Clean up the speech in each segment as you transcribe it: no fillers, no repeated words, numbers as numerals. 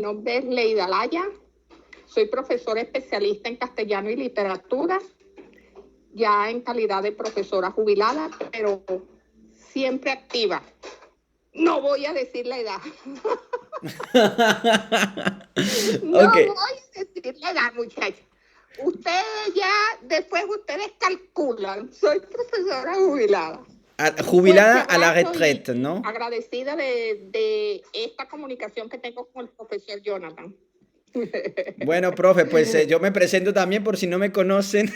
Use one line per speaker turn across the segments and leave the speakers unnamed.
nombre es Leida Laya, soy profesora especialista en castellano y literatura, ya en calidad de profesora jubilada, pero siempre activa. No voy a decir la edad. No
Ok.
voy a decir la edad, muchachos. Ustedes ya, después ustedes calculan. Soy profesora jubilada. Fuerte
Jubilada a la
abrazo y
retraite, ¿no?
agradecida de esta comunicación que tengo con el profesor Jonathan.
Bueno, profe, pues yo me presento también por si no me conocen.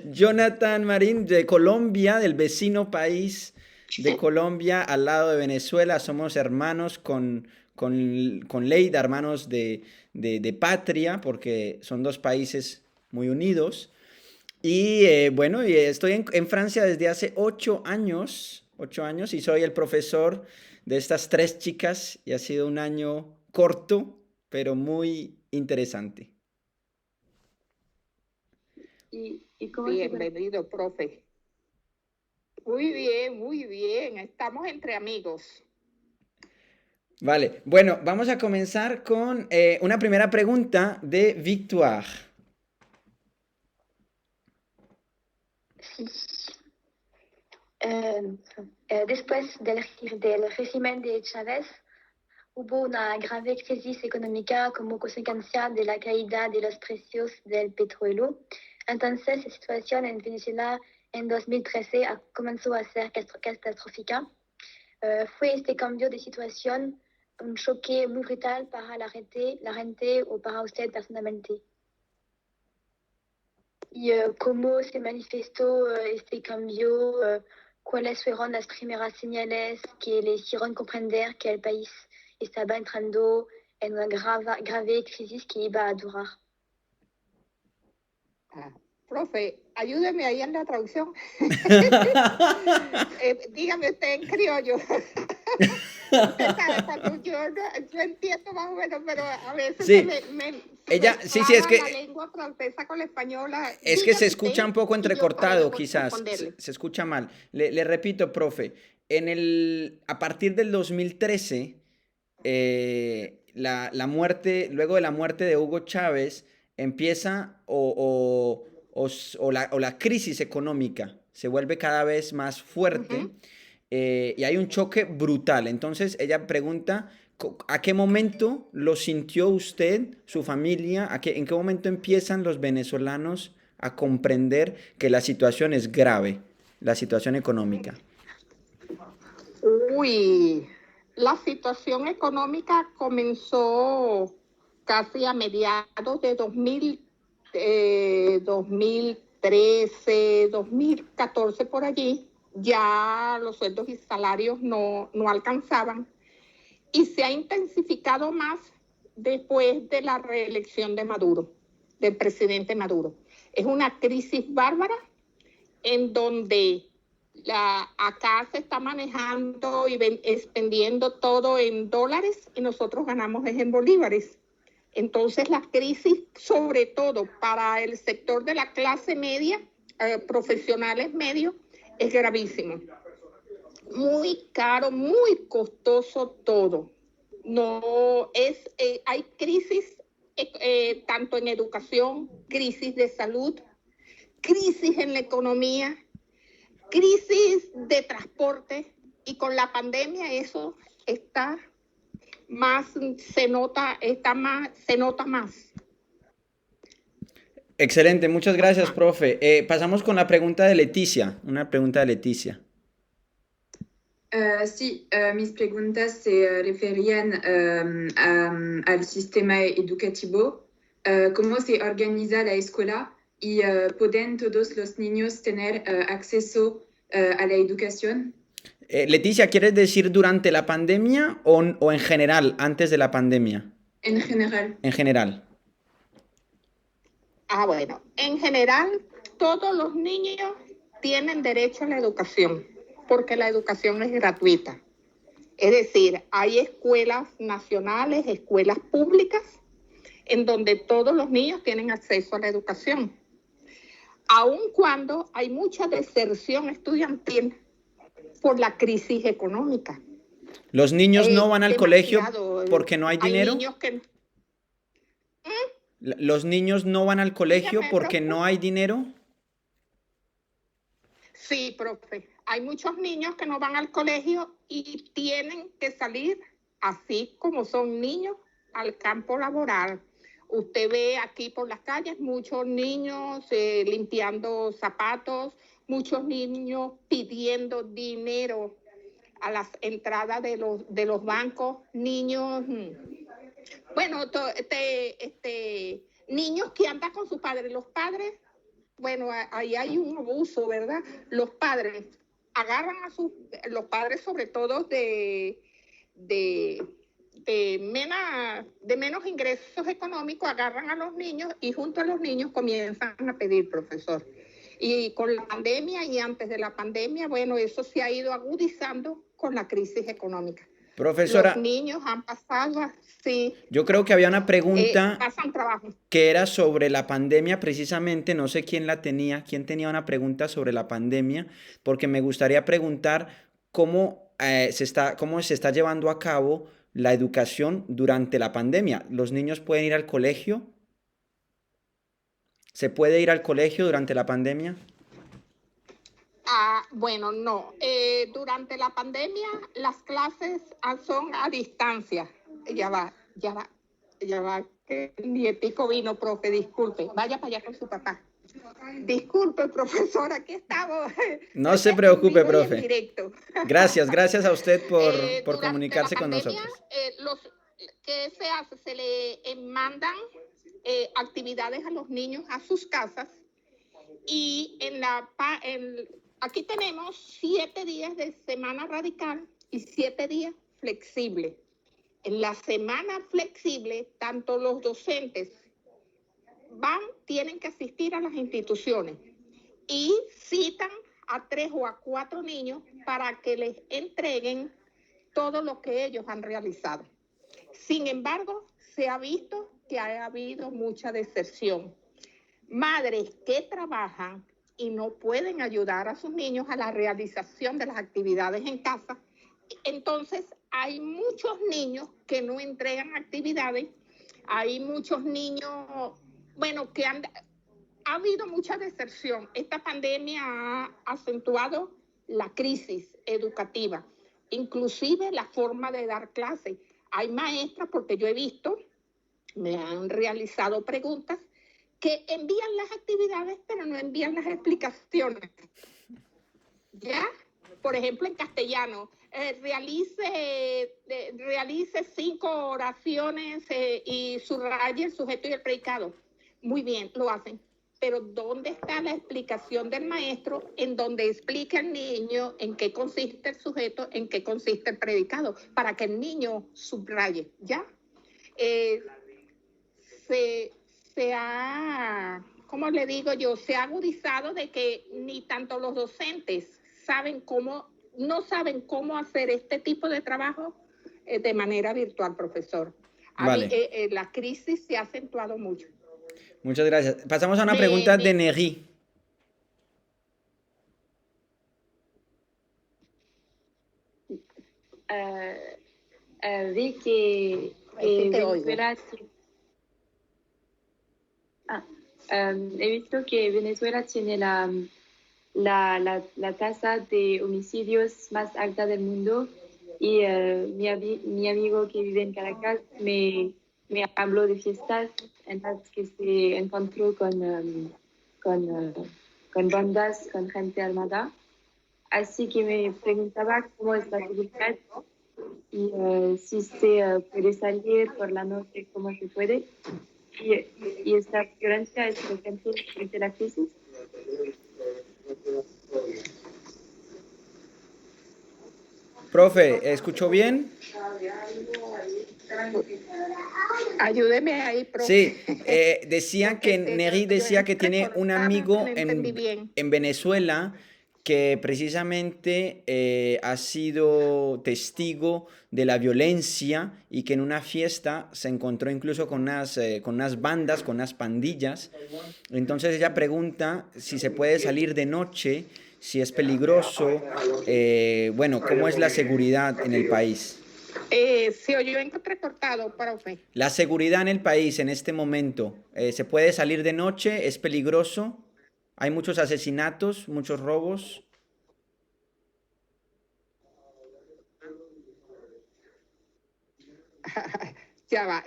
Jonathan Marín de Colombia, del vecino país de Colombia, al lado de Venezuela. Somos hermanos con Leida, hermanos de patria, porque son dos países muy unidos. Y bueno, y estoy en Francia desde hace 8 años, y soy el profesor de estas tres chicas y ha sido un año corto, pero muy interesante.
¿Y cómo
Bienvenido, profe. Muy bien, muy bien. Estamos entre amigos.
Vale, bueno, vamos a comenzar con una primera pregunta de Victoire.
Sí. Después del régimen de Chávez, hubo una grave crisis económica como consecuencia de la caída de los precios del petróleo. Entonces, la situación en Venezuela en 2013 comenzó a ser catastrófica. Fue este cambio de situación un choque muy brutal para la gente o para usted personalmente. ¿Y cómo se manifestó este cambio? ¿Cuáles fueron las primeras señales que le hicieron comprender que el país estaba entrando en una grave crisis que iba a durar?
Profe, ayúdeme ahí en la traducción. Dígame usted en criollo. Usted sabe, cuando yo entiendo más o menos, pero a veces
Sí,
se
es que
la lengua francesa con la española.
es que se
Dígame
escucha
usted
un poco
y yo para
entrecortado,
yo
quizás.
responderle.
Se escucha mal. Le repito, profe, a partir del 2013, la muerte, luego de la muerte de Hugo Chávez, empieza o la crisis económica se vuelve cada vez más fuerte, y hay un choque brutal. Entonces ella pregunta, ¿a qué momento lo sintió usted, su familia? ¿En qué momento empiezan los venezolanos a comprender que la situación es grave, la situación económica?
Uy, la situación económica comenzó casi a mediados de 2013, 2014 por allí. Ya los sueldos y salarios no alcanzaban y se ha intensificado más después de la reelección de Maduro, del presidente Maduro. Es una crisis bárbara en donde acá se está manejando y expendiendo todo en dólares y nosotros ganamos en bolívares. Entonces la crisis, sobre todo para el sector de la clase media, profesionales medios, es gravísimo. Muy caro, muy costoso todo. No es, hay crisis tanto en educación, crisis de salud, crisis en la economía, crisis de transporte, y con la pandemia eso está más, se nota más.
Excelente, muchas gracias, profe. Pasamos con la pregunta de Leticia, una pregunta de Leticia.
Sí, mis preguntas se referían al sistema educativo, cómo se organiza la escuela y pueden todos los niños tener acceso a la educación.
Leticia, ¿quieres decir durante la pandemia o en general, antes de la pandemia?
En general.
En general.
Bueno, en general todos los niños tienen derecho a la educación, porque la educación es gratuita. Es decir, hay escuelas nacionales, escuelas públicas, en donde todos los niños tienen acceso a la educación. Aun cuando hay mucha deserción estudiantil por la crisis económica.
Los niños no van al colegio porque no hay
Hay
dinero.
niños que...
Los niños no van al colegio
Dígame,
porque
profe.
no hay dinero.
Sí, profe. Hay muchos niños que no van al colegio y tienen que salir, así como son niños, al campo laboral. Usted ve aquí por las calles muchos niños limpiando zapatos, muchos niños pidiendo dinero a las entradas de los bancos, niños, bueno, niños que andan con sus padres. Los padres, bueno, ahí hay un abuso, ¿verdad? Los padres agarran los padres sobre todo de, de menos ingresos económicos, agarran a los niños y junto a los niños comienzan a pedir, profesor. Y con la pandemia y antes de la pandemia, bueno, eso se ha ido agudizando con la crisis económica.
Profesora,
Los niños han pasado, sí,
yo creo que había una pregunta
pasan trabajo.
que era sobre la pandemia precisamente, no sé quién quién tenía una pregunta sobre la pandemia, porque me gustaría preguntar cómo cómo se está llevando a cabo la educación durante la pandemia. ¿Los niños pueden ir al colegio? ¿Se puede ir al colegio durante la pandemia?
Bueno, no. Durante la pandemia las clases son a distancia. Ya va. Que el nietico vino, profe, disculpe. Vaya para allá con su papá. Disculpe, profesor, aquí estamos.
No se preocupe,
En vivo y en
profe.
directo.
gracias a usted por
Durante
comunicarse
la
con
pandemia,
nosotros.
¿qué se hace? Se le mandan actividades a los niños a sus casas y aquí tenemos 7 días de semana radical y 7 días flexible. En la semana flexible, tanto los docentes tienen que asistir a las instituciones y citan a 3 o a 4 niños para que les entreguen todo lo que ellos han realizado. Sin embargo, se ha visto que ha habido mucha deserción. Madres que trabajan y no pueden ayudar a sus niños a la realización de las actividades en casa. Entonces, hay muchos niños que no entregan actividades. Hay muchos niños, bueno, que ha habido mucha deserción. Esta pandemia ha acentuado la crisis educativa, inclusive la forma de dar clases. Hay maestras, porque yo he visto, me han realizado preguntas, que envían las actividades, pero no envían las explicaciones. ¿Ya? Por ejemplo, en castellano, realice 5 oraciones y subraye el sujeto y el predicado. Muy bien, lo hacen. Pero ¿dónde está la explicación del maestro en donde explica al niño en qué consiste el sujeto, en qué consiste el predicado? Para que el niño subraye, ¿ya? ¿Cómo le digo yo? Se ha agudizado de que ni tanto los docentes no saben cómo hacer este tipo de trabajo de manera virtual, profesor.
Vale.
La crisis se ha acentuado mucho.
Muchas gracias. Pasamos a una pregunta de Neri.
Vi que Venezuela... he visto que Venezuela tiene la tasa de homicidios más alta del mundo y mi amigo que vive en Caracas me habló de fiestas en las que se encontró con bandas, con gente armada. Así que me preguntaba cómo es la seguridad y si se puede salir por la noche, cómo se puede. Y esta violencia es presente durante la crisis.
Profe, ¿escuchó bien?
Ayúdeme ahí, profe.
Sí, decía que Neri decía que tiene un amigo en Venezuela que precisamente ha sido testigo de la violencia y que en una fiesta se encontró incluso con unas bandas, con unas pandillas. Entonces ella pregunta si se puede salir de noche, si es peligroso, bueno, ¿cómo es la seguridad en el país?
Se oyó entrecortado, profe.
La seguridad en el país en este momento, ¿se puede salir de noche? ¿Es peligroso? ¿Hay muchos asesinatos, muchos robos?
Ya va.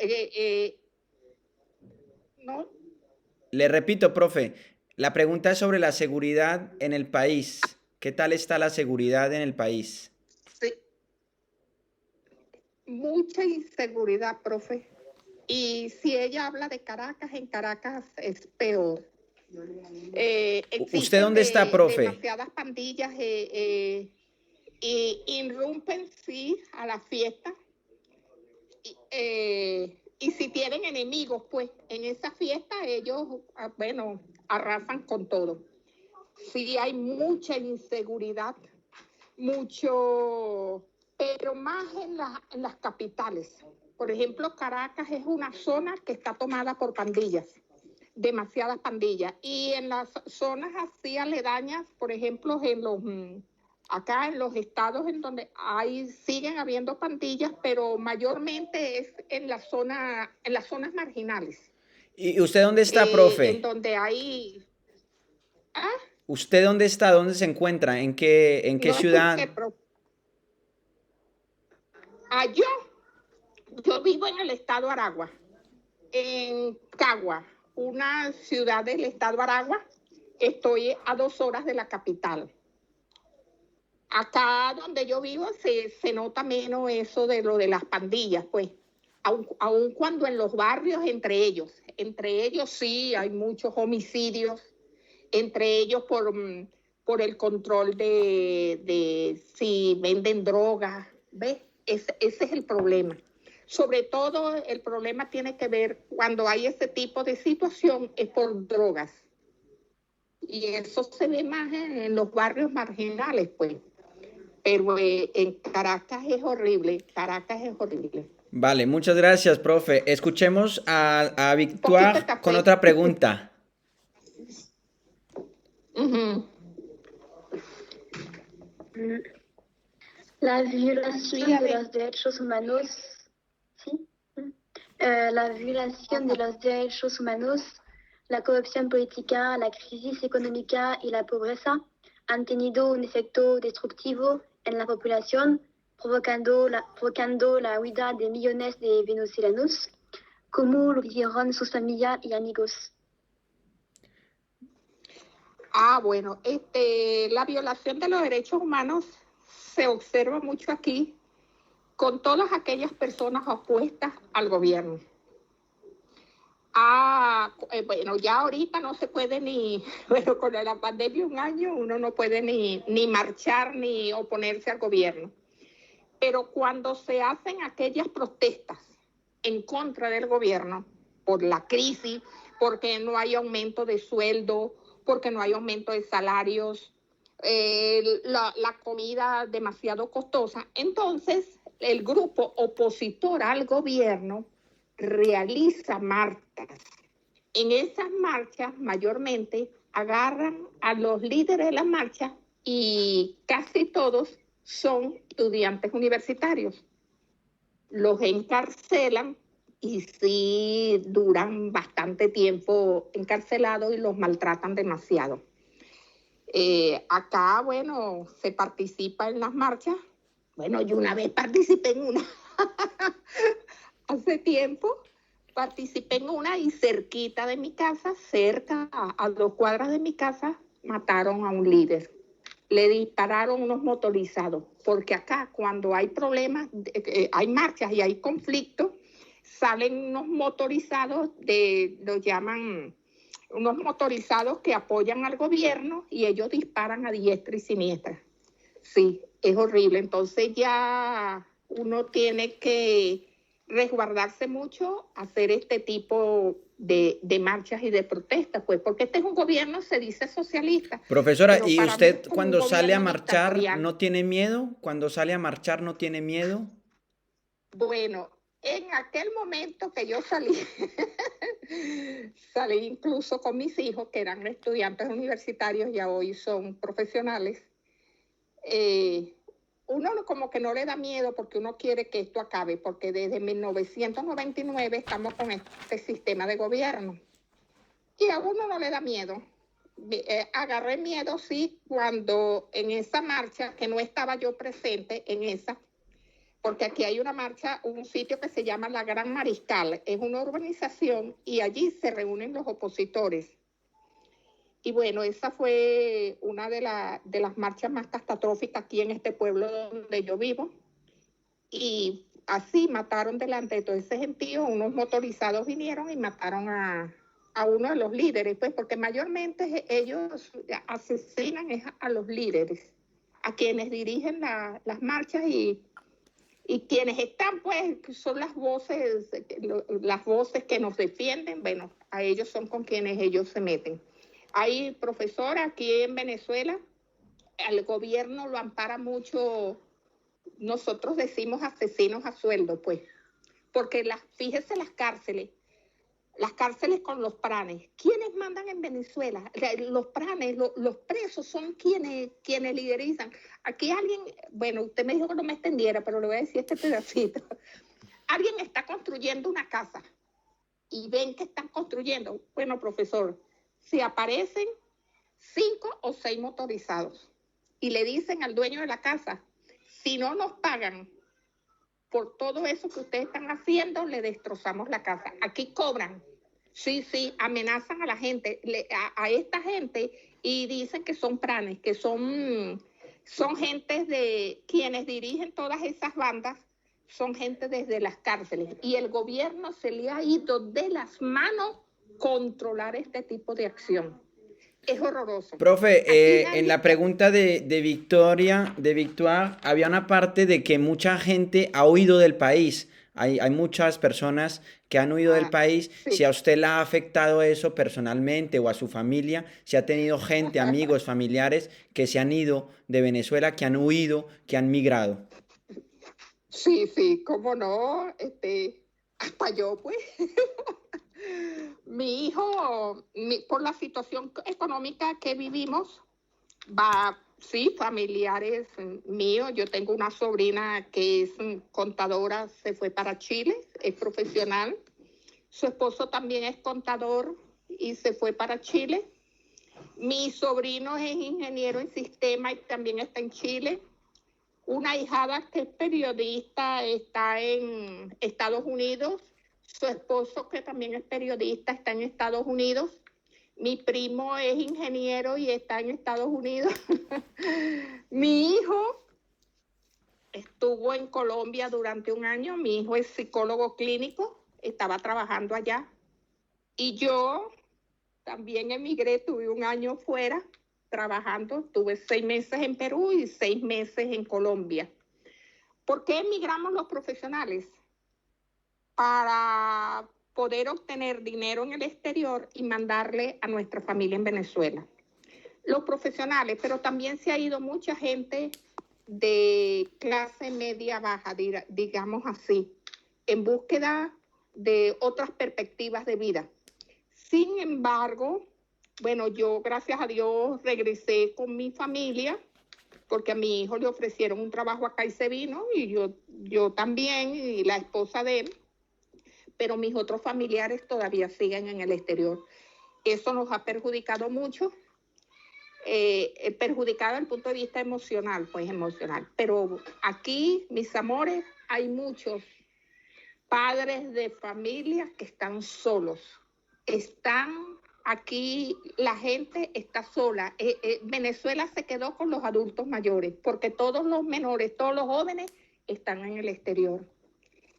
No,
Le repito, profe, la pregunta es sobre la seguridad en el país. ¿Qué tal está la seguridad en el país?
sí, mucha inseguridad, profe. Y si ella habla de Caracas, en Caracas es peor.
¿Usted
Existen
dónde está, profe?
demasiadas pandillas y irrumpen, sí, a la fiesta. Y si tienen enemigos, pues en esa fiesta ellos, bueno, arrasan con todo. Sí hay mucha inseguridad, mucho, pero más en las capitales. Por ejemplo, Caracas es una zona que está tomada por pandillas, demasiadas pandillas. Y en las zonas así aledañas, por ejemplo, acá en los estados en donde siguen habiendo pandillas, pero mayormente es en las zonas marginales.
¿Y usted dónde está, profe?
En donde hay... ¿Ah?
¿Usted dónde está? ¿Dónde se encuentra? ¿En qué
No
ciudad?
escuché, pero... Yo vivo en el estado Aragua, en Cagua, una ciudad del estado Aragua. Estoy a 2 horas de la capital. Acá donde yo vivo se nota menos eso de lo de las pandillas, pues. Aun cuando en los barrios entre ellos sí hay muchos homicidios, entre ellos por el control de si venden drogas, ¿ves? Ese es el problema. Sobre todo el problema tiene que ver cuando hay ese tipo de situación es por drogas. Y eso se ve más en los barrios marginales, pues. Pero en Caracas es horrible, Caracas es horrible.
Vale, muchas gracias, profe. Escuchemos a
Poquito
Victoire
café.
con otra pregunta.
La violación de los derechos humanos, ¿sí? La violación de los derechos humanos, la corrupción política, la crisis económica y la pobreza han tenido un efecto destructivo en la población, provocando la huida de millones de venezolanos, como lo vivieron sus familias y amigos.
Bueno, la violación de los derechos humanos se observa mucho aquí con todas aquellas personas opuestas al gobierno. Bueno, ya ahorita no se puede bueno, con la pandemia 1 año uno no puede ni marchar ni oponerse al gobierno. Pero cuando se hacen aquellas protestas en contra del gobierno por la crisis, porque no hay aumento de sueldo, porque no hay aumento de salarios, la comida demasiado costosa, entonces el grupo opositor al gobierno realiza marchas. En esas marchas mayormente agarran a los líderes de la marcha y casi todos son estudiantes universitarios. Los encarcelan y sí duran bastante tiempo encarcelados y los maltratan demasiado. Acá, bueno, se participa en las marchas. Bueno, yo una vez participé en una hace tiempo, participé en una y cerquita de mi casa, cerca a 2 cuadras de mi casa, mataron a un líder. Le dispararon unos motorizados, porque acá cuando hay problemas, hay marchas y hay conflictos, salen unos motorizados, los llaman unos motorizados que apoyan al gobierno y ellos disparan a diestra y siniestra. Sí, es horrible. Entonces ya uno tiene que resguardarse mucho, hacer este tipo de marchas y de protestas, pues, porque este es un gobierno, se dice socialista.
Profesora, ¿y usted cuando sale a marchar no tiene miedo? ¿Cuando sale a marchar no tiene miedo?
Bueno, en aquel momento que yo salí, salí incluso con mis hijos, que eran estudiantes universitarios, ya hoy son profesionales. como que no le da miedo porque uno quiere que esto acabe, porque desde 1999 estamos con este sistema de gobierno y a uno no le da miedo. Agarré miedo, sí, cuando en esa marcha, que no estaba yo presente en esa, porque aquí hay una marcha, un sitio que se llama La Gran Mariscal, es una urbanización y allí se reúnen los opositores. Y bueno, esa fue una de las marchas más catastróficas aquí en este pueblo donde yo vivo. Y así mataron delante de todo ese gentío, unos motorizados vinieron y mataron a uno de los líderes, pues porque mayormente ellos asesinan a los líderes, a quienes dirigen las marchas y quienes están, pues, son las voces que nos defienden, bueno, a ellos son con quienes ellos se meten. Hay profesora aquí en Venezuela, el gobierno lo ampara mucho, nosotros decimos asesinos a sueldo, pues, porque fíjese las cárceles con los pranes. ¿Quiénes mandan en Venezuela? Los pranes, los presos son quienes liderizan. Aquí alguien, bueno, usted me dijo que no me extendiera, pero le voy a decir este pedacito. Alguien está construyendo una casa y ven que están construyendo. Bueno, profesor, si aparecen 5 o 6 motorizados y le dicen al dueño de la casa, si no nos pagan por todo eso que ustedes están haciendo, le destrozamos la casa. Aquí cobran. Sí, amenazan a la gente, a esta gente, y dicen que son pranes, que son gentes de quienes dirigen todas esas bandas, son gente desde las cárceles. Y el gobierno se le ha ido de las manos controlar este tipo de acción. Es horroroso.
Profe, en la pregunta de Victoria, de Victoire, había una parte de que mucha gente ha huido del país. Hay muchas personas que han huido del país.
Sí.
Si a usted le ha afectado eso personalmente o a su familia, si ha tenido gente, amigos, familiares que se han ido de Venezuela, que han huido, que han migrado.
Sí, cómo no, hasta yo, pues. Mi hijo, por la situación económica que vivimos, sí, familiares míos. Yo tengo una sobrina que es contadora, se fue para Chile, es profesional. Su esposo también es contador y se fue para Chile. Mi sobrino es ingeniero en sistema y también está en Chile. Una ahijada que es periodista está en Estados Unidos. Su esposo, que también es periodista, está en Estados Unidos. Mi primo es ingeniero y está en Estados Unidos. Mi hijo estuvo en Colombia durante un año. Mi hijo es psicólogo clínico, estaba trabajando allá. Y yo también emigré, tuve un año fuera trabajando. Tuve 6 meses en Perú y 6 meses en Colombia. ¿Por qué emigramos los profesionales? Para poder obtener dinero en el exterior y mandarle a nuestra familia en Venezuela. Los profesionales, pero también se ha ido mucha gente de clase media baja, digamos así, en búsqueda de otras perspectivas de vida. Sin embargo, bueno, yo gracias a Dios regresé con mi familia, porque a mi hijo le ofrecieron un trabajo acá y se vino, y yo también, y la esposa de él, pero mis otros familiares todavía siguen en el exterior. Eso nos ha perjudicado mucho, perjudicado desde el punto de vista emocional, pero aquí, mis amores, hay muchos padres de familia que están solos, aquí la gente está sola. Venezuela se quedó con los adultos mayores, porque todos los menores, todos los jóvenes están en el exterior.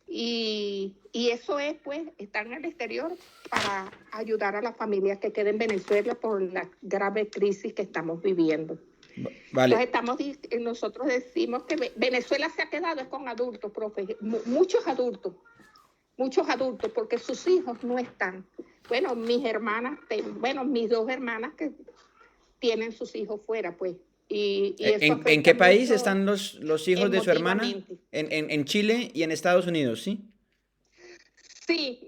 Y eso es, pues, estar en el exterior para ayudar a las familias que queden en Venezuela por la grave crisis que estamos viviendo.
Vale.
Entonces nosotros decimos que Venezuela se ha quedado con adultos, profe, muchos adultos, porque sus hijos no están. Bueno, mis 2 hermanas que tienen sus hijos fuera, pues. Y eso
¿En qué país están los hijos de su hermana? En Chile y en Estados Unidos, ¿sí?
Sí,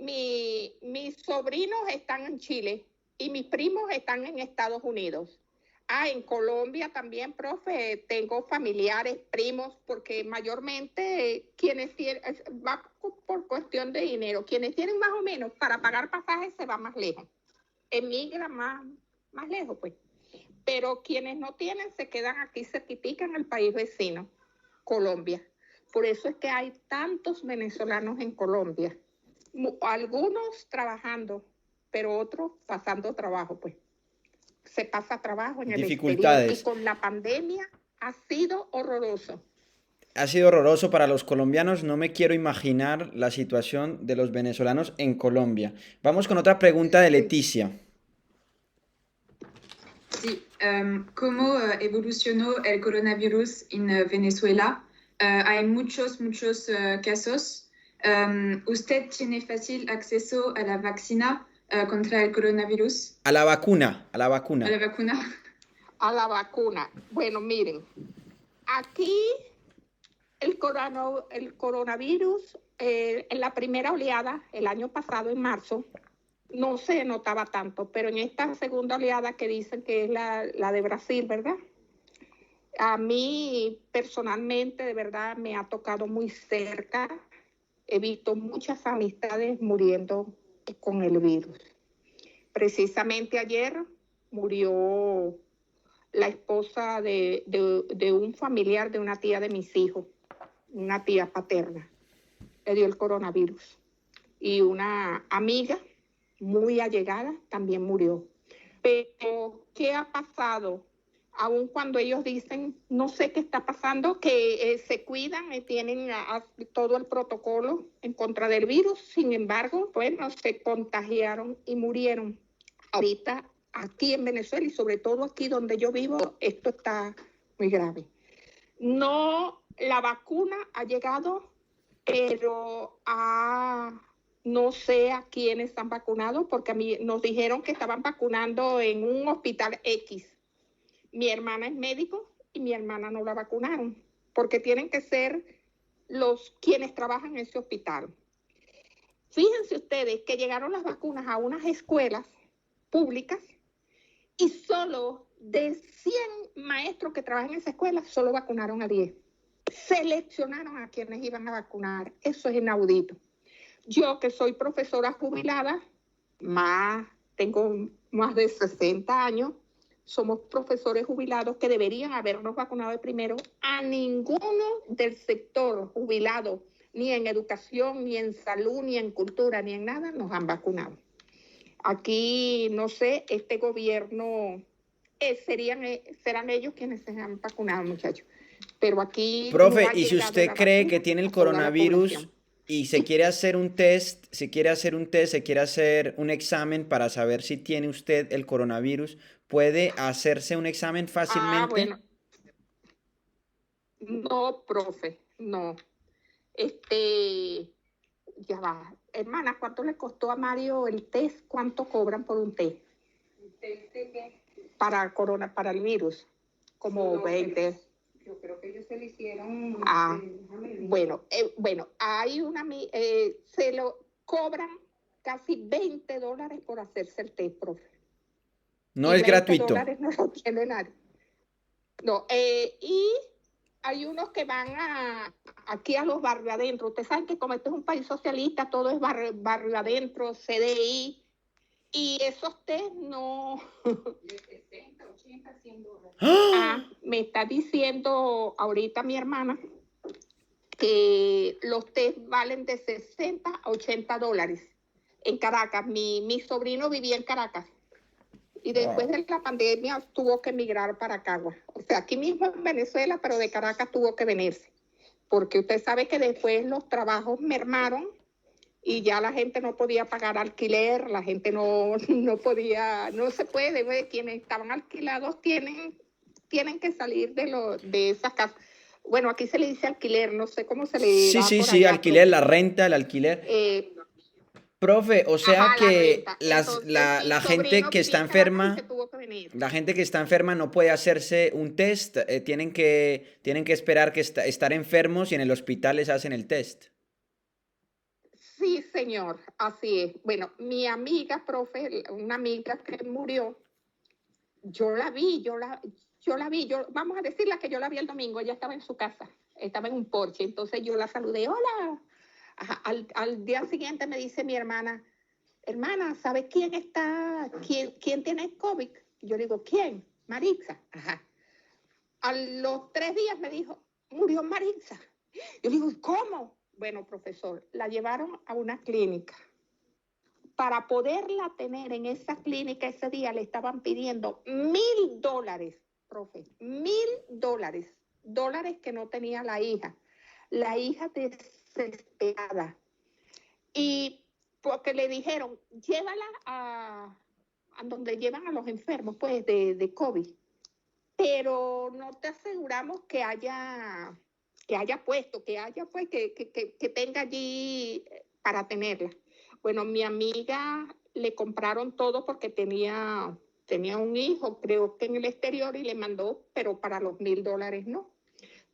mis sobrinos están en Chile y mis primos están en Estados Unidos. En Colombia también, profe, tengo familiares, primos, porque mayormente quienes tienen, va por cuestión de dinero, quienes tienen más o menos para pagar pasajes se van más lejos, emigran más lejos, pues. Pero quienes no tienen se quedan aquí cerquitica en el país vecino, Colombia. Por eso es que hay tantos venezolanos en Colombia, algunos trabajando, pero otros pasando trabajo, pues. Se pasa trabajo en el exterior y
Dificultades.
con la pandemia ha sido horroroso.
Ha sido horroroso para los colombianos. No me quiero imaginar la situación de los venezolanos en Colombia. Vamos con otra pregunta de Leticia.
Sí, ¿cómo evolucionó el coronavirus en Venezuela? Hay muchos casos. ¿Usted tiene fácil acceso a la vacuna contra el coronavirus?
A la vacuna, a la vacuna.
¿A la vacuna?
A la vacuna. Bueno, miren, aquí el coronavirus, en la primera oleada, el año pasado, en marzo, no se notaba tanto, pero en esta segunda oleada que dicen que es la de Brasil, ¿verdad? A mí personalmente, de verdad, me ha tocado muy cerca. He visto muchas amistades muriendo con el virus. Precisamente ayer murió la esposa de un familiar de una tía de mis hijos, una tía paterna. Le dio el coronavirus. Y una amiga muy allegada también murió. Pero, ¿qué ha pasado? Aun cuando ellos dicen, no sé qué está pasando, que se cuidan y tienen todo el protocolo en contra del virus, sin embargo, bueno, se contagiaron y murieron. Ahorita, aquí en Venezuela y sobre todo aquí donde yo vivo, esto está muy grave. No, la vacuna ha llegado, pero no sé a quiénes han vacunado, porque a mí nos dijeron que estaban vacunando en un hospital X. Mi hermana es médico y mi hermana no la vacunaron, porque tienen que ser quienes trabajan en ese hospital. Fíjense ustedes que llegaron las vacunas a unas escuelas públicas y solo de 100 maestros que trabajan en esa escuela, solo vacunaron a 10. Seleccionaron a quienes iban a vacunar. Eso es inaudito. Yo, que soy profesora jubilada, tengo más de 60 años, somos profesores jubilados que deberían habernos vacunado de primero. A ninguno del sector jubilado, ni en educación, ni en salud, ni en cultura, ni en nada, nos han vacunado. Aquí, no sé, este gobierno, serán ellos quienes se han vacunado, muchachos. Pero aquí
Profe,
no ha
y si
llegado
usted
la
cree
vacuna
que tiene el
a toda la
coronavirus
población.
y se quiere hacer un test, se quiere hacer un examen para saber si tiene usted el coronavirus, ¿puede hacerse un examen fácilmente?
Bueno, no, profe, no. Ya va. Hermana, ¿cuánto le costó a Mario el test? ¿Cuánto cobran por un test?
¿Un test de qué?
Para el virus. Como
No,
20.
Yo creo que ellos se lo hicieron.
Bueno, hay se lo cobran casi $20 por hacerse el test, profe.
No es gratuito.
$20 no lo tiene nadie. No, y hay unos que van aquí a los barrios adentro. Ustedes saben que como este es un país socialista, todo es barrio adentro, CDI, y esos test no...
De 60, 80, $100.
Me está diciendo ahorita mi hermana que los test valen de 60 a $80 en Caracas. Mi sobrino vivía en Caracas y después de la pandemia tuvo que emigrar para Cagua. O sea, aquí mismo en Venezuela, pero de Caracas tuvo que venirse. Porque usted sabe que después los trabajos mermaron y ya la gente no podía pagar alquiler, la gente no se puede, quienes estaban alquilados tienen que salir de esas casas. Bueno, aquí se le dice alquiler, no sé cómo se le dirá
Sí,
por allá,
alquiler,
profe.
la renta, el alquiler. Profe, o sea que la gente que está enferma, la gente que está enferma no puede hacerse un test, tienen que esperar estar enfermos y en el hospital les hacen el test.
Sí, señor, así es. Bueno, mi amiga, profe, una amiga que murió, yo la vi, vamos a decirla que yo la vi el domingo, ella estaba en su casa, estaba en un porche, entonces yo la saludé, hola. Ajá, al día siguiente me dice mi hermana, ¿sabes quién tiene COVID? Y yo digo, ¿quién? Maritza. Ajá. A los 3 días me dijo, murió Maritza. Yo digo, ¿cómo? Bueno, profesor, la llevaron a una clínica. Para poderla tener en esa clínica ese día le estaban pidiendo $1,000, profe, $1,000, dólares que no tenía la hija desesperada. Y porque le dijeron, llévala a donde llevan a los enfermos, pues, de COVID. Pero no te aseguramos que haya puesto, que tenga allí para tenerla. Bueno, mi amiga le compraron todo porque tenía un hijo, creo que en el exterior, y le mandó, pero para los $1,000 no.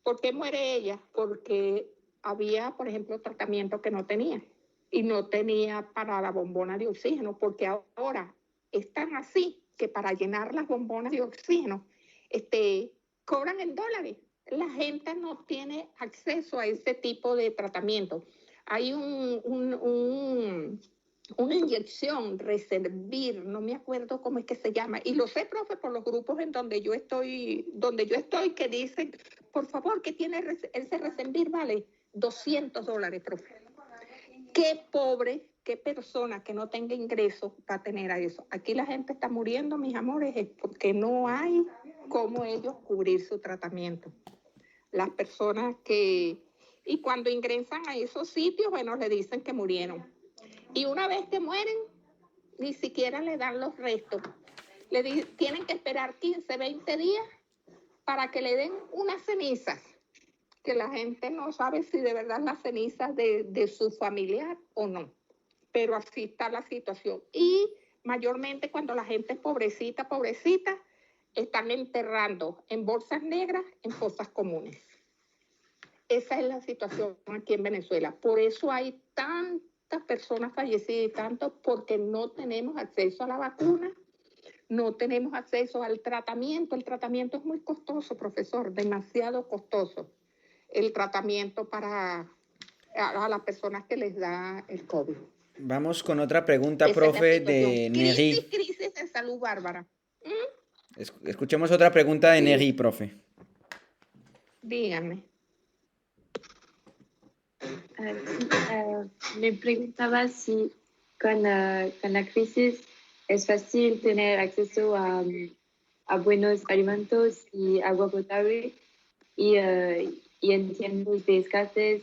¿Por qué muere ella? Porque había, por ejemplo, tratamiento que no tenía. Y no tenía para la bombona de oxígeno, porque ahora están así que para llenar las bombonas de oxígeno cobran en dólares. La gente no tiene acceso a ese tipo de tratamiento. Hay una inyección, Reservir, no me acuerdo cómo es que se llama, y lo sé, profe, por los grupos en donde yo estoy, que dicen, por favor, que tiene ese Reservir, vale $200, profe. Qué pobre, qué persona que no tenga ingresos va a tener a eso. Aquí la gente está muriendo, mis amores, es porque no hay cómo ellos cubrir su tratamiento. Las personas y cuando ingresan a esos sitios, bueno, le dicen que murieron. Y una vez que mueren, ni siquiera le dan los restos. Tienen que esperar 15, 20 días para que le den unas cenizas, que la gente no sabe si de verdad las cenizas de su familiar o no. Pero así está la situación. Y mayormente cuando la gente es pobrecita, están enterrando en bolsas negras, en fosas comunes. Esa es la situación aquí en Venezuela. Por eso hay tantas personas fallecidas y tanto porque no tenemos acceso a la vacuna, no tenemos acceso al tratamiento. El tratamiento es muy costoso, profesor, demasiado costoso. El tratamiento para a las personas que les da el COVID.
Vamos con otra pregunta, profe, de Neri.
Crisis de salud, Bárbara.
Escuchemos otra pregunta de
Sí.
Neri, profe.
Dígame.
Me preguntaba si con la crisis es fácil tener acceso a buenos alimentos y agua potable y en tiempos de escasez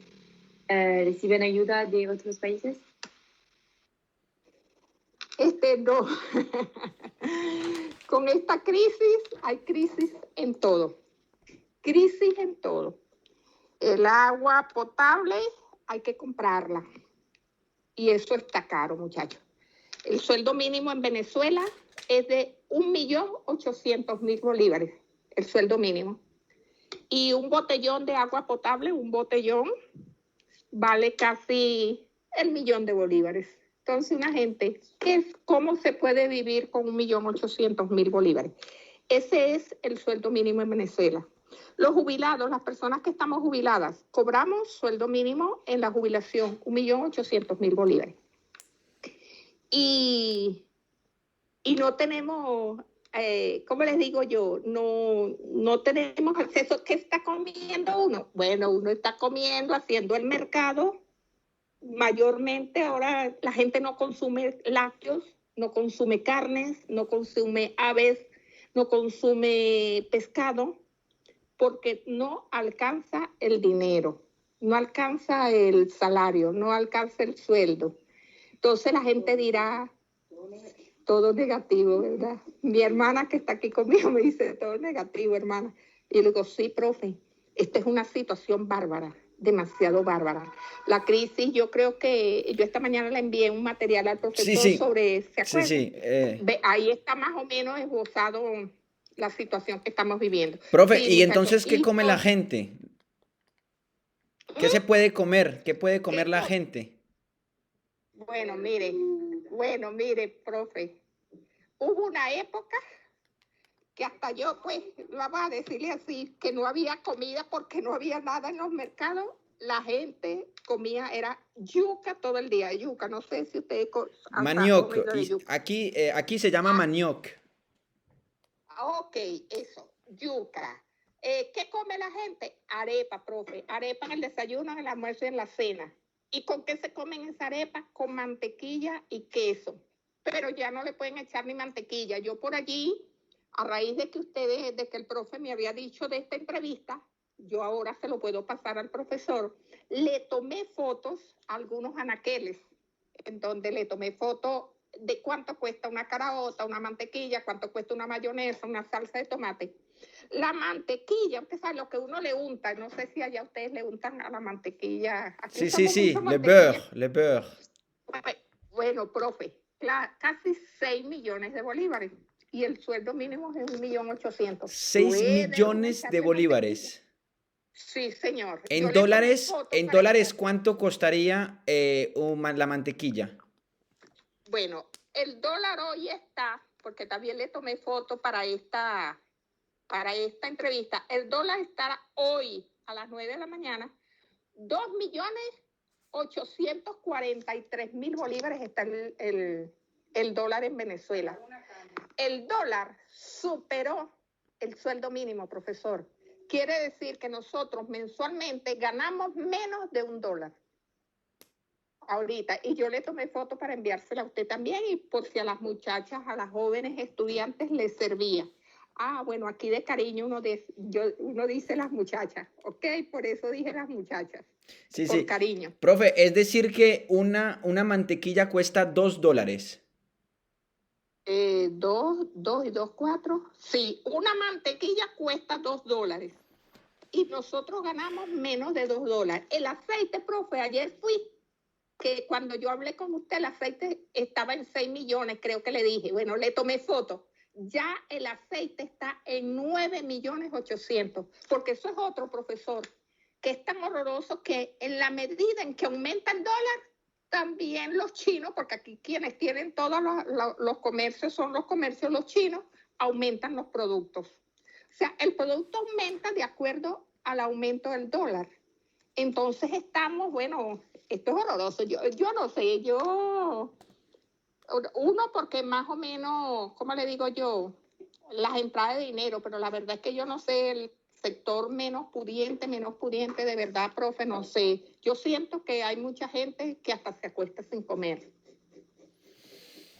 reciben ayuda de otros países.
No. Con esta crisis hay crisis en todo. Crisis en todo. El agua potable hay que comprarla. Y eso está caro, muchachos. El sueldo mínimo en Venezuela es de 1.800.000 bolívares. El sueldo mínimo. Y un botellón de agua potable, vale casi el 1.000.000 de bolívares. Entonces, una gente, ¿cómo se puede vivir con 1.800.000 bolívares? Ese es el sueldo mínimo en Venezuela. Los jubilados, las personas que estamos jubiladas, cobramos sueldo mínimo en la jubilación, 1.800.000 bolívares. Y no tenemos, ¿cómo les digo yo? No tenemos acceso. ¿Qué está comiendo uno? Bueno, uno está comiendo, haciendo el mercado. Mayormente ahora la gente no consume lácteos, no consume carnes, no consume aves, no consume pescado, porque no alcanza el dinero, no alcanza el salario, no alcanza el sueldo. Entonces la gente dirá, todo negativo, ¿verdad? Mi hermana que está aquí conmigo me dice, todo negativo, hermana. Y yo le digo, sí, profe, esta es una situación bárbara, demasiado bárbara. La crisis, yo creo que yo esta mañana le envié un material al profesor sobre, ¿se acuerdan?
Sí.
Ahí está más o menos esbozado la situación que estamos viviendo.
Profe,
sí,
¿y
muchachos,
entonces qué come la gente? ¿Qué se puede comer? ¿Qué puede comer la gente?
Bueno, mire, profe, hubo una época que hasta yo, pues, vamos a decirle así, que no había comida porque no había nada en los mercados. La gente comía, era yuca todo el día, yuca. No sé si ustedes han
Manioc.
comido de yuca.
Aquí se llama manioc.
Ok, eso, yuca. ¿Qué come la gente? Arepa, profe. Arepa en el desayuno, en el almuerzo y en la cena. ¿Y con qué se comen esa arepa? Con mantequilla y queso. Pero ya no le pueden echar ni mantequilla. Yo por allí, a raíz de que el profe me había dicho de esta entrevista, yo ahora se lo puedo pasar al profesor, le tomé fotos a algunos anaqueles, en donde le tomé fotos de cuánto cuesta una caraota, una mantequilla, cuánto cuesta una mayonesa, una salsa de tomate. La mantequilla, usted sabe lo que uno le unta, no sé si allá ustedes le untan a la mantequilla. Aquí
Sí,
mucho
le
mantequilla.
beurre.
Bueno, profe, casi 6 millones de bolívares y el sueldo mínimo es 1.800.000.
6 millones de bolívares.
Sí, señor.
En dólares, ¿cuánto costaría la mantequilla?
Bueno, el dólar hoy está, porque también le tomé foto para esta entrevista, el dólar está hoy a las 9 de la mañana, 2.843.000 bolívares está el dólar en Venezuela. El dólar superó el sueldo mínimo, profesor. Quiere decir que nosotros mensualmente ganamos menos de $1 ahorita. Y yo le tomé foto para enviársela a usted también y por si a las muchachas, a las jóvenes estudiantes les servía. Bueno, aquí de cariño uno dice las muchachas, ¿ok? Por eso dije las muchachas.
Sí,
por cariño.
Profe, es decir que una mantequilla cuesta $2.
2 y 2, 4. Sí, una mantequilla cuesta $2 y nosotros ganamos menos de $2. El aceite, profe, ayer fui, que cuando yo hablé con usted, el aceite estaba en 6 millones, creo que le dije. Bueno, le tomé foto. Ya el aceite está en 9.800.000, porque eso es otro, profesor, que es tan horroroso que en la medida en que aumenta el dólar, también los chinos, porque aquí quienes tienen todos los comercios son los comercios, los chinos, aumentan los productos. O sea, el producto aumenta de acuerdo al aumento del dólar. Entonces estamos, bueno, esto es horroroso. Yo no sé, uno porque más o menos, ¿cómo le digo yo? Las entradas de dinero, pero la verdad es que yo no sé el sector menos pudiente, de verdad, profe, no sé. Yo siento que hay mucha gente que hasta se acuesta sin comer.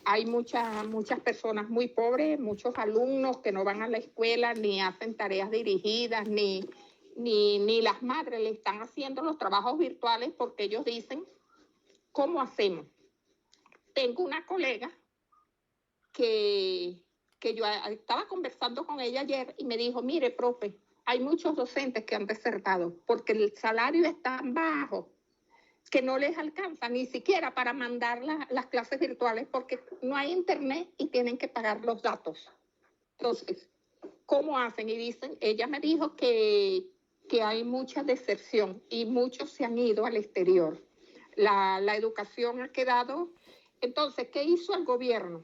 Hay muchas personas muy pobres, muchos alumnos que no van a la escuela, ni hacen tareas dirigidas, ni las madres le están haciendo los trabajos virtuales porque ellos dicen, ¿cómo hacemos? Tengo una colega que yo estaba conversando con ella ayer y me dijo, mire, profe, hay muchos docentes que han desertado porque el salario es tan bajo que no les alcanza ni siquiera para mandar las clases virtuales porque no hay internet y tienen que pagar los datos. Entonces, ¿cómo hacen? Y dicen, ella me dijo que hay mucha deserción y muchos se han ido al exterior. La educación ha quedado. Entonces, ¿qué hizo el gobierno?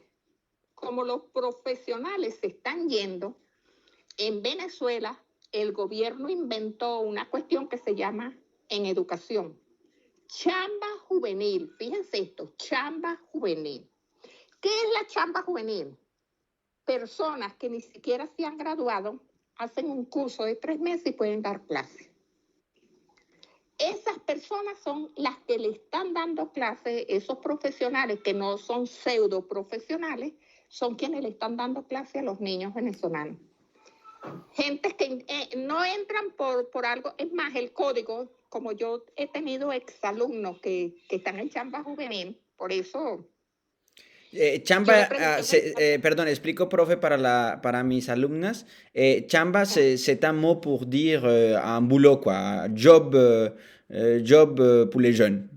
Como los profesionales se están yendo, en Venezuela el gobierno inventó una cuestión que se llama en educación chamba juvenil. Fíjense esto, chamba juvenil. ¿Qué es la chamba juvenil? Personas que ni siquiera se han graduado hacen un curso de 3 meses y pueden dar clases. Esas personas son las que le están dando clases, esos profesionales que no son pseudo profesionales, son quienes le están dando clases a los niños venezolanos. Gente que no entran por algo, es más, el código, como yo he tenido exalumnos que están en chamba juvenil, por eso...
perdón, explico, profe, para mis alumnas. Chamba, c'est un mot pour dire un boulot, quoi. Job pour les jeunes.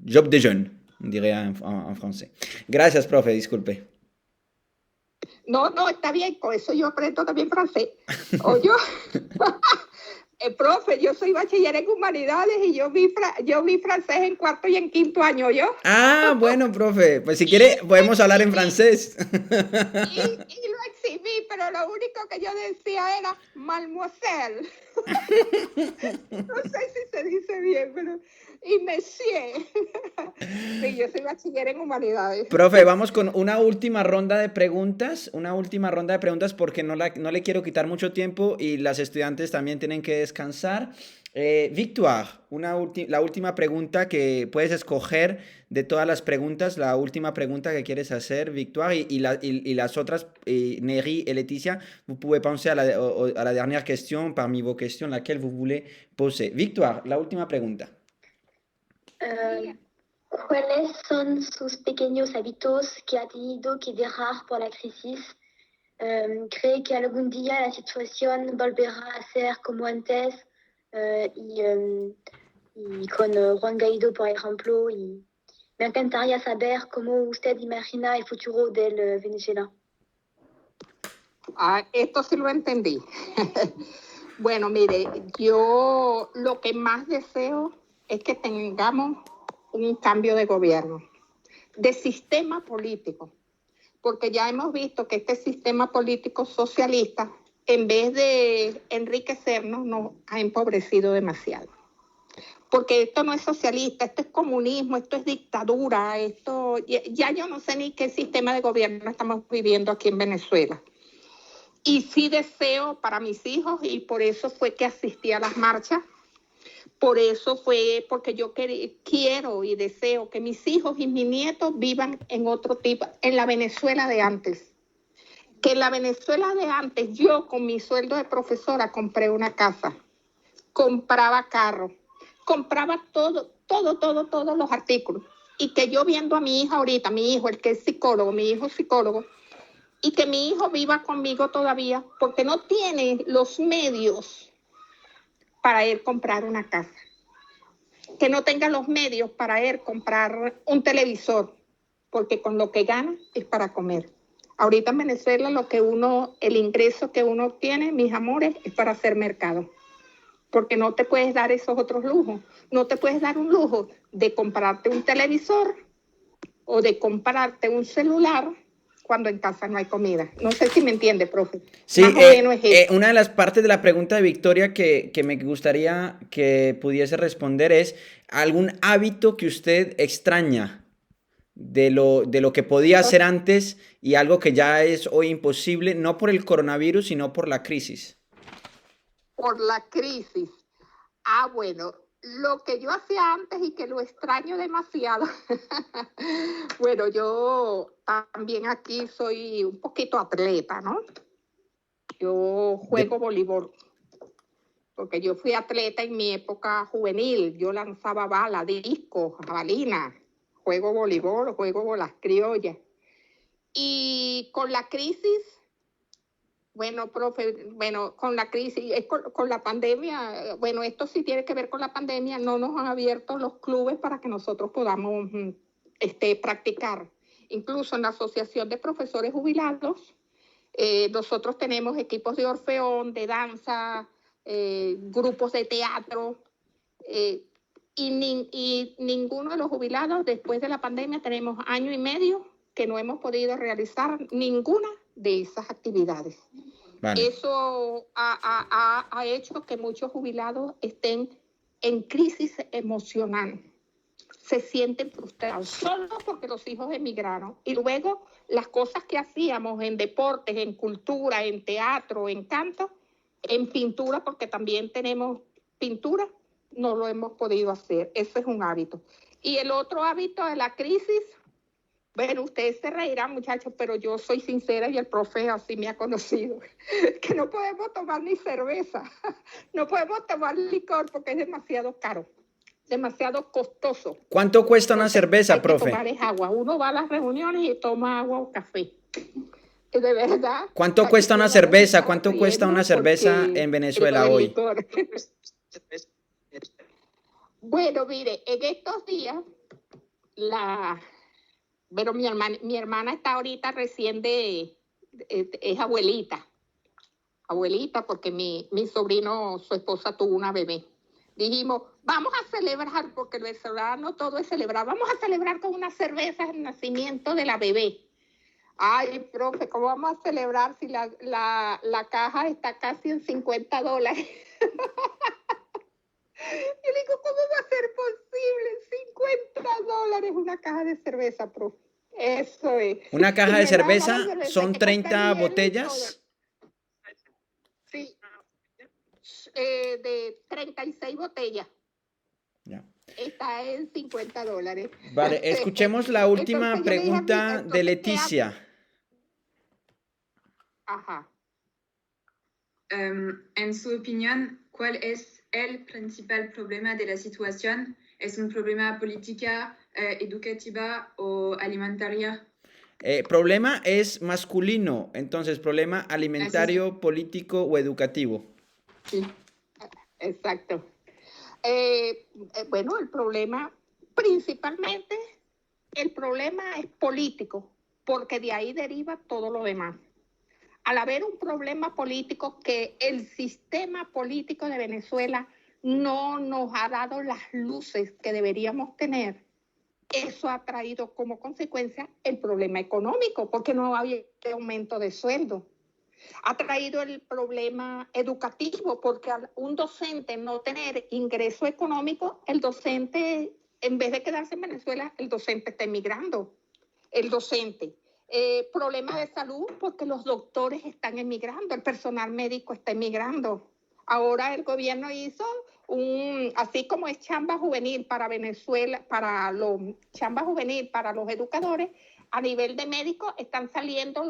Job des jeunes, on dirait en français. Gracias, profe, disculpe.
No, está bien, con eso yo aprendo también francés. Oye, profe, yo soy bachiller en humanidades y yo vi francés en 4 y en 5 año, ¿yo?
Bueno, profe, pues si quiere podemos hablar en francés.
Y lo exhibí sí, pero lo único que yo decía era mademoiselle. No sé si se dice bien, pero... Y monsieur. Sí, yo soy bachiller en humanidades.
Profe, vamos con una última ronda de preguntas, porque no le quiero quitar mucho tiempo y las estudiantes también tienen que descansar. Victoire, la última pregunta que puedes escoger de todas las preguntas, la última pregunta que quieres hacer, Victoire, y las otras, Neri et Laetitia, vous pouvez penser à la dernière question parmi vos questions, laquelle vous voulez poser. Victoire, la última pregunta.
¿Cuáles son sus pequeños hábitos que ha tenido que dejar por la crisis? ¿Cree que algún día la situación volverá a ser como antes? Y con Juan Guaidó, por ejemplo. Y me encantaría saber cómo usted imagina el futuro del Venezuela.
Esto sí lo entendí. Bueno, mire, yo lo que más deseo es que tengamos un cambio de gobierno, de sistema político, porque ya hemos visto que este sistema político socialista, en vez de enriquecernos, nos ha empobrecido demasiado. Porque esto no es socialista, esto es comunismo, esto es dictadura, esto ya yo no sé ni qué sistema de gobierno estamos viviendo aquí en Venezuela. Y sí deseo para mis hijos, y por eso fue que asistí a las marchas, por eso fue porque yo quiero y deseo que mis hijos y mis nietos vivan en otro tipo, en la Venezuela de antes. Que en la Venezuela de antes yo con mi sueldo de profesora compré una casa, compraba carro, compraba todos los artículos. Y que yo viendo a mi hija ahorita, mi hijo, el que es psicólogo, mi hijo psicólogo, y que mi hijo viva conmigo todavía porque no tiene los medios para él comprar una casa, que no tenga los medios para él comprar un televisor, porque con lo que gana es para comer. Ahorita en Venezuela el ingreso que uno obtiene, mis amores, es para hacer mercado, porque no te puedes dar esos otros lujos. No te puedes dar un lujo de comprarte un televisor o de comprarte un celular cuando en casa no hay comida. No sé si me entiende, profe.
Sí,
más o menos es eso.
Una de las partes de la pregunta de Victoria que me gustaría que pudiese responder es ¿algún hábito que usted extraña de lo que podía hacer antes y algo que ya es hoy imposible, no por el coronavirus, sino por la crisis?
Por la crisis. Bueno, lo que yo hacía antes y que lo extraño demasiado. Bueno, yo también aquí soy un poquito atleta, ¿no? Yo juego voleibol, porque yo fui atleta en mi época juvenil. Yo lanzaba bala, disco, jabalina, juego voleibol, juego bolas criollas. Y con la crisis, bueno, profe, con la crisis, con la pandemia, bueno, esto sí tiene que ver con la pandemia, no nos han abierto los clubes para que nosotros podamos practicar. Incluso en la Asociación de Profesores Jubilados, nosotros tenemos equipos de orfeón, de danza, grupos de teatro, y ninguno de los jubilados, después de la pandemia, tenemos 1 año y medio que no hemos podido realizar ninguna de esas actividades. Vale. Eso ha hecho que muchos jubilados estén en crisis emocional. Se sienten frustrados solo porque los hijos emigraron. Y luego las cosas que hacíamos en deportes, en cultura, en teatro, en canto, en pintura, porque también tenemos pintura, no lo hemos podido hacer. Ese es un hábito. Y el otro hábito de la crisis, bueno, ustedes se reirán, muchachos, pero yo soy sincera y el profe así me ha conocido, que no podemos tomar ni cerveza, no podemos tomar licor porque es demasiado caro, demasiado costoso.
¿Cuánto cuesta una cerveza, profe?
Tomar es agua. Uno va a las reuniones y toma agua o café. De verdad.
¿Cuánto cuesta una cerveza? ¿Cuánto cuesta una cerveza en Venezuela hoy?
Bueno, mire, en estos días pero mi hermana está ahorita recién es abuelita porque mi sobrino, su esposa tuvo una bebé. Dijimos, vamos a celebrar, porque el venezolano todo es celebrar, vamos a celebrar con una cerveza el nacimiento de la bebé. Ay, profe, ¿cómo vamos a celebrar si la caja está casi en $50? Y le digo, ¿cómo va a ser posible? $50 una caja de cerveza, profe. Eso es.
Una caja
Y
de
me da la
cerveza
cerveza, hay
son
que comprar
30
hielo y todo.
botellas.
Sí, de 36 botellas.
Ya.
Está en $50.
Vale, escuchemos la última
Entonces yo le dije a mí,
pregunta de
entonces, ¿qué hago?
Leticia.
Ajá.
En su opinión, ¿cuál es el principal problema de la situación? ¿Es un problema política, educativa o alimentaria?
Problema es masculino, entonces problema
Eso sí.
alimentario, político o educativo.
Sí.
Exacto. Bueno, principalmente, el problema es político, porque de ahí deriva todo lo demás. Al haber un problema político que el sistema político de Venezuela no nos ha dado las luces que deberíamos tener, eso ha traído como consecuencia el problema económico, porque no había aumento de sueldo. Ha traído el problema educativo, porque al un docente no tener ingreso económico, el docente, en vez de quedarse en Venezuela, el docente está emigrando. El docente. Problema de salud, porque los doctores están emigrando, el personal médico está emigrando. Ahora el gobierno hizo así como es chamba juvenil para Venezuela, chamba juvenil para los educadores, a nivel de médicos están saliendo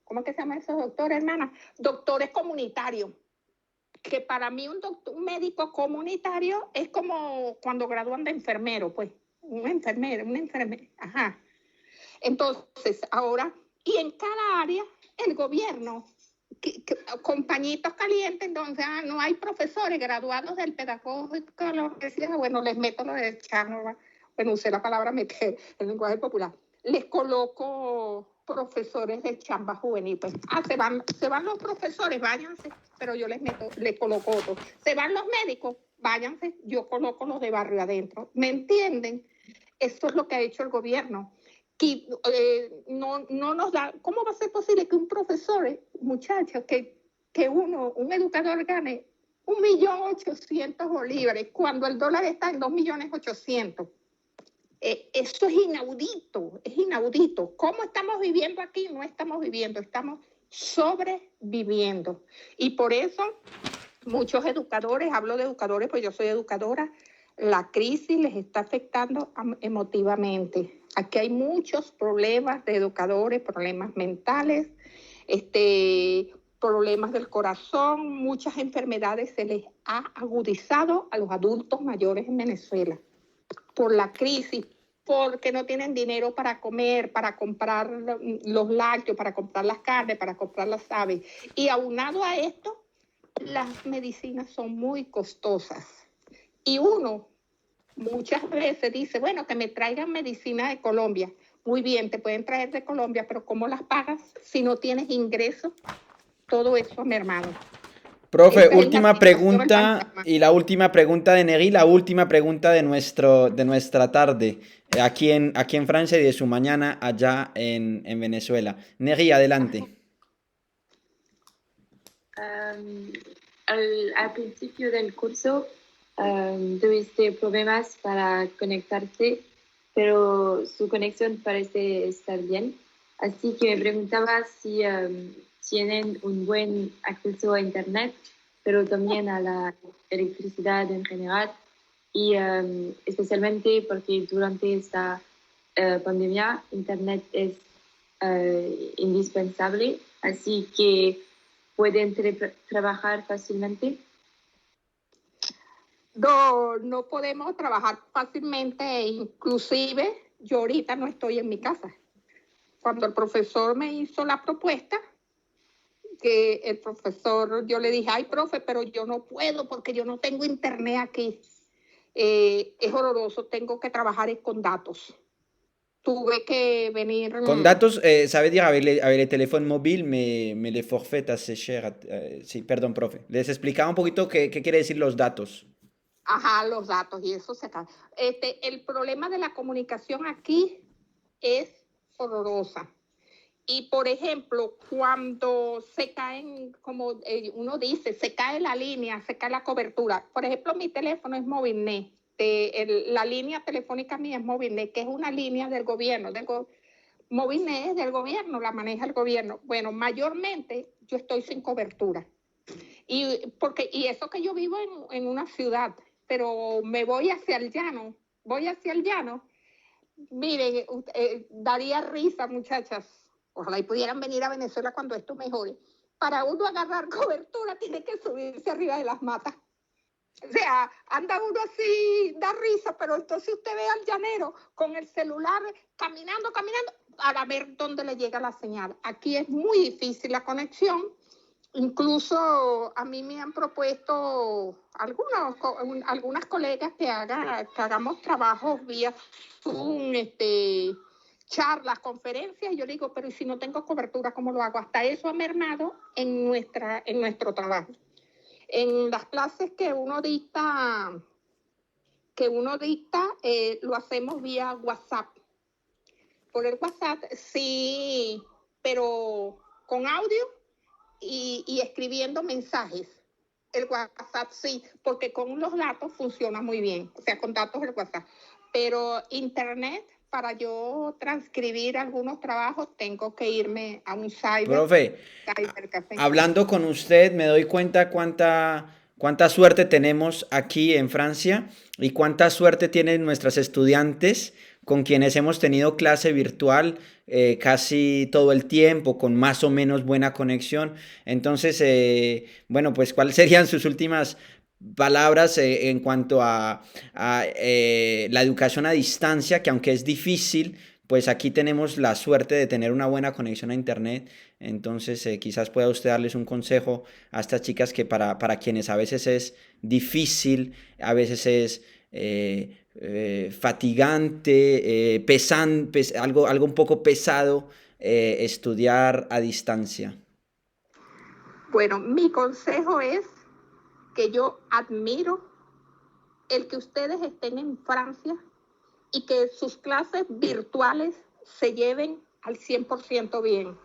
¿cómo es que se llaman esos doctores, hermana? Doctores comunitarios. Que para mí un médico comunitario es como cuando gradúan de enfermero, pues. Un enfermero, ajá. Entonces, ahora, y en cada área, el gobierno, con pañitos calientes, entonces, no hay profesores graduados del pedagógico, lo que sea, bueno, les meto lo de charla, bueno, usé la palabra meter, el lenguaje popular, les coloco profesores de chamba juvenil, pues, se van los profesores, váyanse, pero yo les coloco otros, se van los médicos, váyanse, yo coloco los de barrio adentro, ¿me entienden? Eso es lo que ha hecho el gobierno. Que, no nos da, ¿cómo va a ser posible que un profesor, muchachos, un educador gane 1.800.000 bolívares cuando el dólar está en 2.800.000? Eso es inaudito. ¿Cómo estamos viviendo aquí? No estamos viviendo, estamos sobreviviendo. Y por eso muchos educadores, hablo de educadores, pues yo soy educadora, la crisis les está afectando emotivamente. Aquí hay muchos problemas de educadores, problemas mentales, problemas del corazón, muchas enfermedades se les ha agudizado a los adultos mayores en Venezuela por la crisis, porque no tienen dinero para comer, para comprar los lácteos, para comprar las carnes, para comprar las aves. Y aunado a esto, las medicinas son muy costosas. Y uno muchas veces dice, bueno, que me traigan medicina de Colombia. Muy bien, te pueden traer de Colombia, pero ¿cómo las pagas si no tienes ingresos? Todo eso, mi hermano.
Profe,
Esa es
última
la situación del
pregunta
panorama.
y la última pregunta de Neri, la última pregunta de nuestra tarde aquí en Francia y de su mañana allá en Venezuela. Neri, adelante.
Al principio del curso tuviste problemas para conectarte, pero su conexión parece estar bien. Así que me preguntaba si tienen un buen acceso a Internet, pero también a la electricidad en general, y especialmente porque durante esta pandemia Internet es indispensable, así que pueden trabajar fácilmente.
No podemos trabajar fácilmente, inclusive yo ahorita no estoy en mi casa. Cuando el profesor me hizo la propuesta, yo le dije, ay, profe, pero yo no puedo porque yo no tengo internet aquí. Es horroroso, tengo que trabajar con datos. Tuve que venir...
Con datos, ça veut dire avec les téléphones mobiles, mais les forfaits assez chers. Sí, perdón, profe. Les explicaba un poquito qué quiere decir los datos.
Ajá, los datos y eso se acaba. El problema de la comunicación aquí es horrorosa. Y por ejemplo, cuando se caen, como uno dice, se cae la línea, se cae la cobertura. Por ejemplo, mi teléfono es Movilnet. La línea telefónica mía es Movilnet, que es una línea del gobierno. Movilnet es del gobierno, la maneja el gobierno. Bueno, mayormente yo estoy sin cobertura. Y eso que yo vivo en una ciudad, pero me voy hacia el llano. Miren, daría risa, muchachas. Ojalá y pudieran venir a Venezuela cuando esto mejore. Para uno agarrar cobertura tiene que subirse arriba de las matas. O sea, anda uno así, da risa, pero entonces usted ve al llanero con el celular caminando, para ver dónde le llega la señal. Aquí es muy difícil la conexión. Incluso a mí me han propuesto algunas colegas que hagamos trabajos vía Zoom, charlas, conferencias. Y yo digo, pero ¿y si no tengo cobertura, cómo lo hago? Hasta eso ha mermado en nuestro trabajo. En las clases que uno dicta, lo hacemos vía WhatsApp. Por el WhatsApp, sí, pero con audio y escribiendo mensajes. El WhatsApp sí, porque con los datos funciona muy bien. O sea, con datos el WhatsApp. Pero Internet, para yo transcribir algunos trabajos, tengo que irme a un
Profe,
cybercafé.
hablando con usted me doy cuenta cuánta suerte tenemos aquí en Francia y cuánta suerte tienen nuestras estudiantes con quienes hemos tenido clase virtual casi todo el tiempo, con más o menos buena conexión. Entonces, bueno, pues, ¿cuáles serían sus últimas palabras en cuanto a la educación a distancia, que aunque es difícil, pues aquí tenemos la suerte de tener una buena conexión a internet? Entonces quizás pueda usted darles un consejo a estas chicas que para quienes a veces es difícil, a veces es fatigante, algo un poco pesado estudiar a distancia.
Bueno, mi consejo es que yo admiro el que ustedes estén en Francia y que sus clases virtuales se lleven al 100% bien,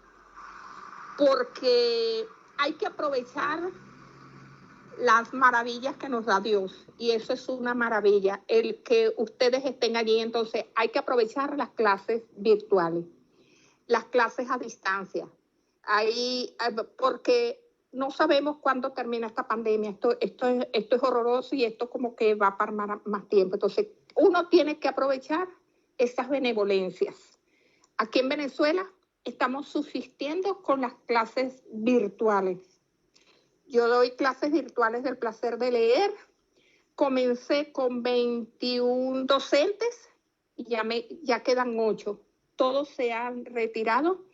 porque hay que aprovechar las maravillas que nos da Dios, y eso es una maravilla, el que ustedes estén allí. Entonces hay que aprovechar las clases virtuales, las clases a distancia, porque no sabemos cuándo termina esta pandemia. Esto es horroroso y esto como que va para más tiempo. Entonces uno tiene que aprovechar esas benevolencias. Aquí en Venezuela estamos subsistiendo con las clases virtuales. Yo doy clases virtuales del placer de leer. Comencé con 21 docentes y ya quedan 8. Todos se han retirado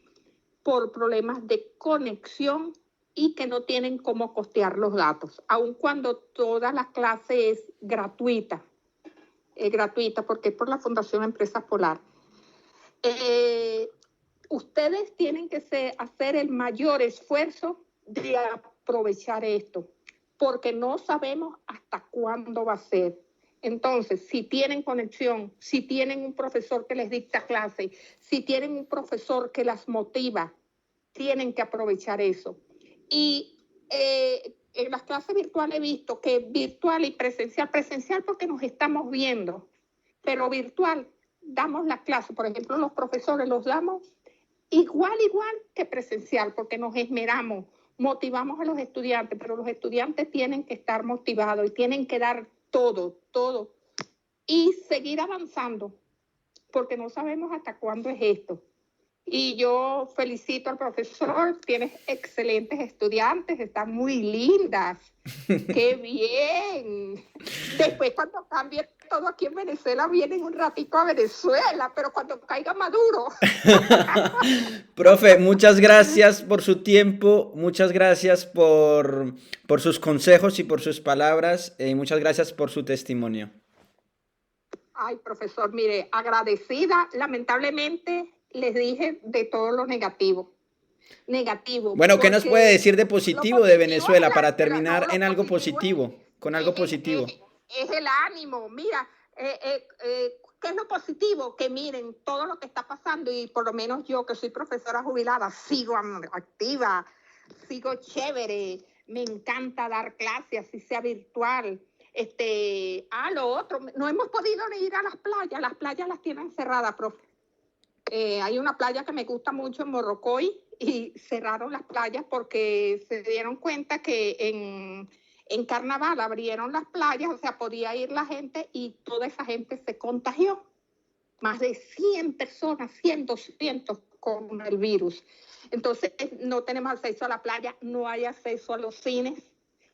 por problemas de conexión y que no tienen cómo costear los datos, aun cuando toda la clase es gratuita. Es gratuita porque es por la Fundación Empresas Polar. Ustedes tienen que hacer el mayor esfuerzo de aprovechar esto, porque no sabemos hasta cuándo va a ser. Entonces, si tienen conexión, si tienen un profesor que les dicta clase, si tienen un profesor que las motiva, tienen que aprovechar eso. Y en las clases virtuales he visto que virtual y presencial porque nos estamos viendo, pero virtual damos la clase, por ejemplo, los profesores los damos igual que presencial, porque nos esmeramos, motivamos a los estudiantes, pero los estudiantes tienen que estar motivados y tienen que dar todo y seguir avanzando, porque no sabemos hasta cuándo es esto. Y yo felicito al profesor, tienes excelentes estudiantes, están muy lindas. ¡Qué bien! Después, cuando cambie todo aquí en Venezuela, vienen un ratico a Venezuela, pero cuando caiga Maduro.
Profe, muchas gracias por su tiempo, muchas gracias por sus consejos y por sus palabras, y muchas gracias por su testimonio.
Ay, profesor, mire, agradecida. Lamentablemente les dije de todo lo negativo.
Bueno, ¿qué nos puede decir de positivo de Venezuela para terminar en algo positivo, con algo positivo?
Es el ánimo. Mira, ¿qué es lo positivo? Que miren todo lo que está pasando y por lo menos yo que soy profesora jubilada, sigo activa, sigo chévere, me encanta dar clases, así sea virtual. Lo otro, no hemos podido ir a las playas las tienen cerradas, profe. Hay una playa que me gusta mucho en Morrocoy y cerraron las playas porque se dieron cuenta que en Carnaval abrieron las playas, o sea, podía ir la gente y toda esa gente se contagió. Más de 100 personas, 100, 200 con el virus. Entonces, no tenemos acceso a la playa, no hay acceso a los cines.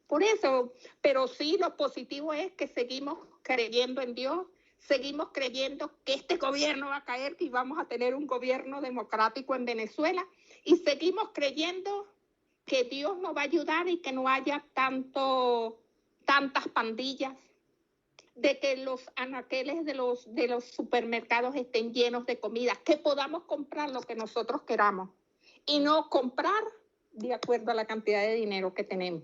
Por eso, pero sí lo positivo es que seguimos creyendo en Dios, seguimos creyendo que este gobierno va a caer y vamos a tener un gobierno democrático en Venezuela y seguimos creyendo que Dios nos va a ayudar y que no haya tantas pandillas, de que los anaqueles de los supermercados estén llenos de comida, que podamos comprar lo que nosotros queramos y no comprar de acuerdo a la cantidad de dinero que tenemos.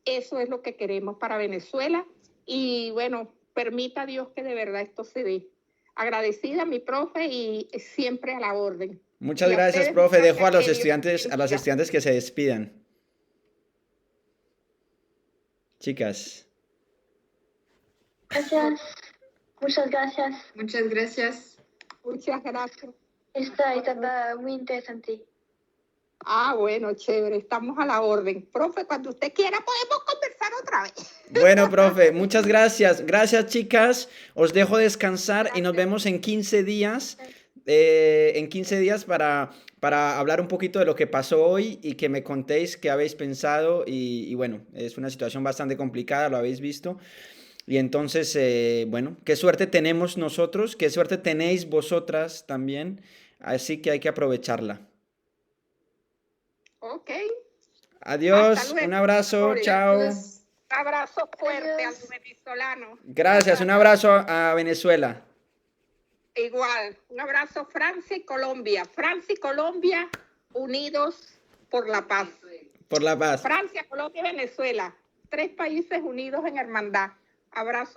Eso es lo que queremos para Venezuela y bueno, permita Dios que de verdad esto se dé. Agradecida a mi profe y siempre a la orden.
Muchas
Y
gracias,
ustedes,
profe. Dejo a los
que Dios
estudiantes que se despidan. Chicas.
Gracias. Muchas gracias.
Muchas gracias.
Muchas gracias.
Esta etapa muy interesante.
Bueno, chévere, estamos a la orden. Profe, cuando usted quiera podemos conversar otra vez.
Bueno, profe, muchas gracias. Gracias, chicas. Os dejo descansar y nos vemos en 15 días. En 15 días para hablar un poquito de lo que pasó hoy y que me contéis qué habéis pensado. Y bueno, es una situación bastante complicada, lo habéis visto. Y entonces, bueno, qué suerte tenemos nosotros, qué suerte tenéis vosotras también. Así que hay que aprovecharla.
Ok.
Adiós, un abrazo, chao.
Un abrazo fuerte
Adiós.
al venezolano.
Gracias, un abrazo a Venezuela.
Igual, un abrazo Francia y Colombia. Francia y Colombia unidos por la paz.
Por la paz.
Francia, Colombia y Venezuela. 3 países unidos en hermandad. Abrazo.